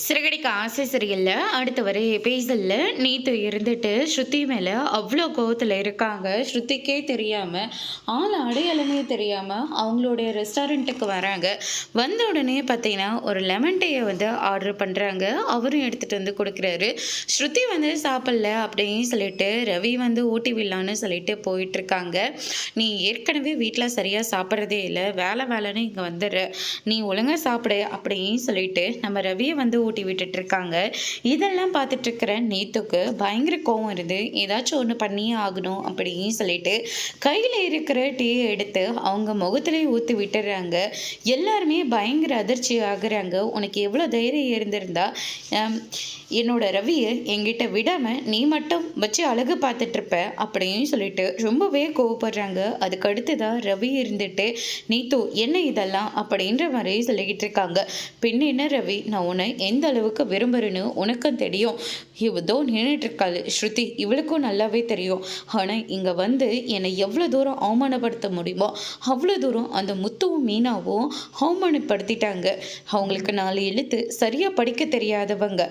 சிறகடிக்க ஆசை சரியில்ல. அடுத்து வர எபிசோட்ல நேத்து இருந்துட்டு ஸ்ருதி மேல அவ்ளோ கோவத்துல இருக்காங்க. ஸ்ருதிக்கே தெரியாம, ஆள் அடையாளமே தெரியாம அவங்களுடைய ரெஸ்டாரண்ட்டுக்கு வராங்க. வந்த உடனே பார்த்தீங்கன்னா, ஒரு லெமன் டீய வந்து ஆர்டர் பண்றாங்க. அவரும் எடுத்துட்டு வந்து குடுக்குறாரு. ஸ்ருதி வந்து சாப்பிடல அப்படின்னு சொல்லிட்டு, ரவி வந்து ஊட்டி விடலான்னு சொல்லிட்டு போயிட்டுருக்காங்க. "நீ ஏற்கனவே வீட்ல சரியா சாப்பிடுறதே இல்ல. வேலைன்னு இங்க வந்துடுற. நீ ஒழுங்கா சாப்பிடு" அப்படின்னு சொல்லிட்டு நம்ம ரவிய வந்து ஊட்டி விட்டுட்டு இருக்காங்க. இதெல்லாம் பார்த்துட்டு இருக்கிற நீத்துக்கு பயங்கர கோவம் வருது. ஏதாச்சும் ஒண்ணு பண்ணியே ஆகணும் அப்படின்னு சொல்லிட்டு கையில இருக்கிற டீயை எடுத்து அவங்க முகத்திலே ஊத்தி விட்டுறாங்க. எல்லாருமே பயங்கர அதிர்ச்சி ஆகுறாங்க. உனக்கு எவ்வளவு தைரியம் இருந்திருந்தா அம், என்னோட ரவிய என்கிட்ட விடாம நீ மட்டும் வச்சு அழகு பார்த்துட்டு இருப்ப அப்படின்னு சொல்லிட்டு ரொம்பவே கோவப்படுறாங்க. அதுக்கு அடுத்துதான் ரவி இருந்துட்டு, நீத்து என்ன இதெல்லாம் அப்படின்ற மாதிரி சொல்லிக்கிட்டு இருக்காங்க. பின் என்ன ரவி, நான் உன்னை எந்த அளவுக்கு விரும்புறேன்னு உனக்கும் தெரியும். இவதோ நின்றுட்டு இருக்காள் ஸ்ருதி, இவளுக்கும் நல்லாவே தெரியும். ஆனால் இங்கே வந்து என்னை எவ்வளோ தூரம் அவமானப்படுத்த முடியுமோ அவ்வளோ தூரம் அந்த முத்துவும் மீனாவும் அவமானப்படுத்திட்டாங்க. அவங்களுக்கு 4 எழுத்து சரியாக படிக்க தெரியாதவங்க.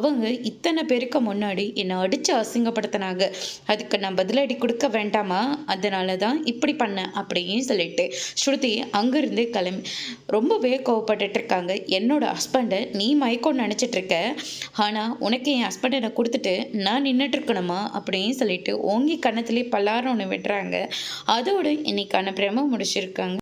அவங்க இத்தனை பேருக்கு முன்னாடி என்னை அடித்து அசிங்கப்படுத்தினாங்க. அதுக்கு நான் பதிலடி கொடுக்க வேண்டாமா? அதனால தான் இப்படி பண்ணேன் அப்படின்னு சொல்லிட்டு ஸ்ருதி அங்கேருந்து கிளம்பி ரொம்பவே கோவப்பட்டுட்டு இருக்காங்க. என்னோட ஹஸ்பண்டை நீ மயக்கம் நினச்சிட்டு இருக்க, ஆனால் உனக்கு என் ஹஸ்பண்டை நான் கொடுத்துட்டு நான் நின்றுட்டு இருக்கணுமா அப்படின்னு சொல்லிட்டு ஓங்கி கன்னத்திலே பல்லாரம் ஒன்று விடுறாங்க. அதோடு இன்னைக்கான பிரம முடிச்சிருக்காங்க.